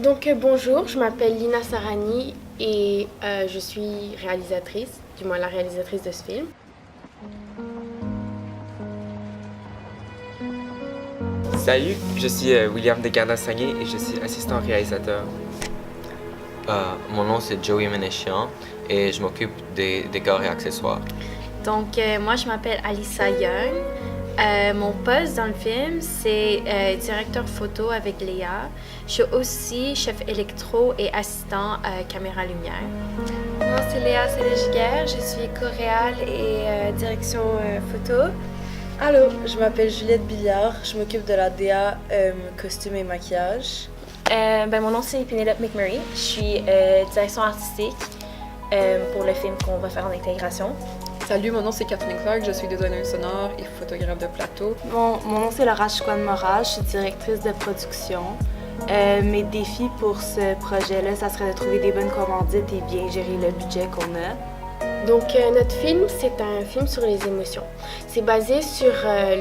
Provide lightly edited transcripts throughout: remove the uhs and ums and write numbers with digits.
Bonjour, je m'appelle Lina Sarani et je suis réalisatrice, du moins la réalisatrice de ce film. Salut, je suis William Desgardas-Sagné et je suis assistant réalisateur. Mon nom c'est Joey Ménéchian et je m'occupe des décors et accessoires. Moi, je m'appelle Alyssa Young. Mon poste dans le film, c'est directeur photo avec Léa. Je suis aussi chef électro et assistant caméra lumière. Moi, c'est Léa Sélégiger. Je suis coréale et direction photo. Allô, je m'appelle Juliette Billiard. Je m'occupe de la DA, costume et maquillage. Mon nom, c'est Penelope McMurray. Je suis direction artistique pour le film qu'on va faire en intégration. Salut, mon nom c'est Kathleen Clark, je suis designer sonore et photographe de plateau. Mon nom c'est Laura Chouane-Moral, je suis directrice de production. Mes défis pour ce projet-là, ça serait de trouver des bonnes commandites et bien gérer le budget qu'on a. Notre film, c'est un film sur les émotions. C'est basé sur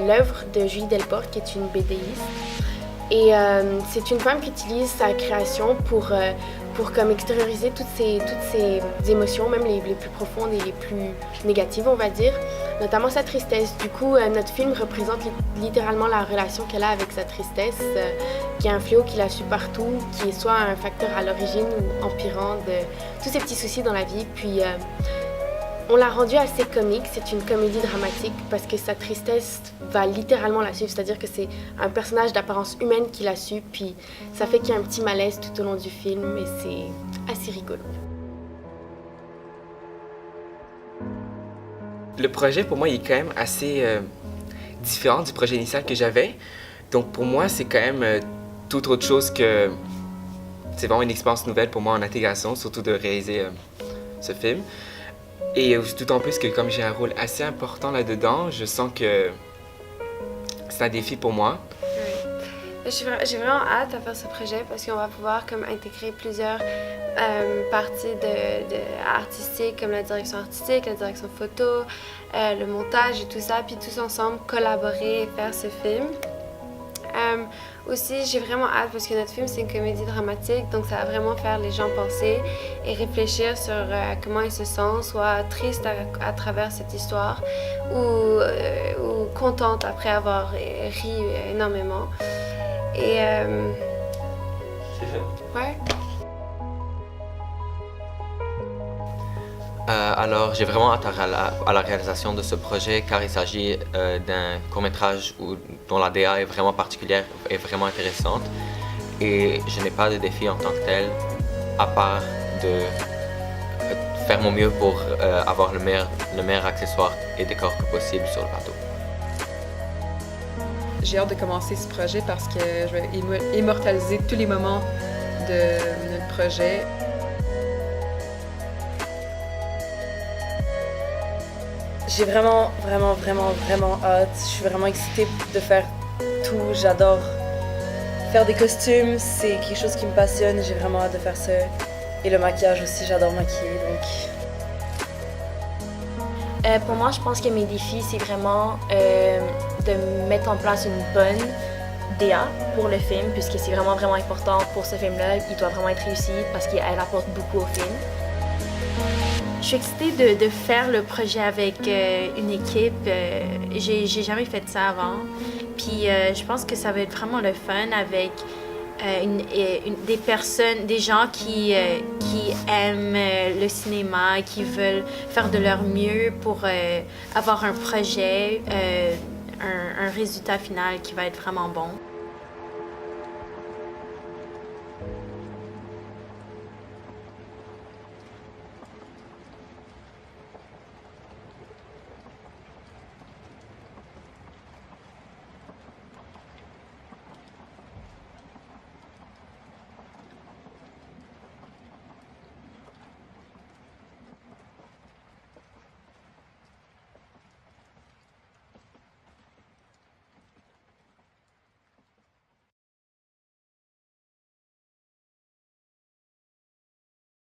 l'œuvre de Julie Delport, qui est une BDiste. Et c'est une femme qui utilise sa création pour comme extérioriser toutes ces émotions, même les plus profondes et les plus négatives, on va dire, notamment sa tristesse. Du coup, notre film représente littéralement la relation qu'elle a avec sa tristesse, qui est un fléau qui la suit partout, qui est soit un facteur à l'origine ou empirant de tous ces petits soucis dans la vie. Puis, on l'a rendu assez comique, c'est une comédie dramatique parce que sa tristesse va littéralement la suivre, c'est-à-dire que c'est un personnage d'apparence humaine qui la suit, puis ça fait qu'il y a un petit malaise tout au long du film et c'est assez rigolo. Le projet pour moi il est quand même assez différent du projet initial que j'avais. Donc pour moi c'est quand même tout autre chose que... C'est vraiment une expérience nouvelle pour moi en intégration, surtout de réaliser ce film. Et d'autant plus que comme j'ai un rôle assez important là-dedans, je sens que c'est un défi pour moi. Oui. J'ai vraiment hâte à faire ce projet parce qu'on va pouvoir comme intégrer plusieurs parties artistiques comme la direction artistique, la direction photo, le montage et tout ça, puis tous ensemble collaborer et faire ce film. Aussi, j'ai vraiment hâte parce que notre film, c'est une comédie dramatique, donc ça va vraiment faire les gens penser et réfléchir sur comment ils se sentent, soit tristes à travers cette histoire ou contentes après avoir ri énormément. Et C'est fait. ouais. Alors, j'ai vraiment hâte à la réalisation de ce projet car il s'agit d'un court-métrage dont la DA est vraiment particulière et vraiment intéressante. Et je n'ai pas de défi en tant que tel, à part de faire mon mieux pour avoir le meilleur accessoire et décor que possible sur le plateau. J'ai hâte de commencer ce projet parce que je vais immortaliser tous les moments de notre projet. J'ai vraiment hâte. Je suis vraiment excitée de faire tout. J'adore faire des costumes. C'est quelque chose qui me passionne. J'ai vraiment hâte de faire ça. Et le maquillage aussi, j'adore maquiller. Pour moi, je pense que mes défis, c'est vraiment de mettre en place une bonne DA pour le film, puisque c'est vraiment important pour ce film-là. Il doit vraiment être réussi parce qu'elle apporte beaucoup au film. Je suis excitée de faire le projet avec une équipe. J'ai jamais fait ça avant. Puis je pense que ça va être vraiment le fun avec des personnes, des gens qui aiment le cinéma, qui veulent faire de leur mieux pour avoir un projet, un résultat final qui va être vraiment bon.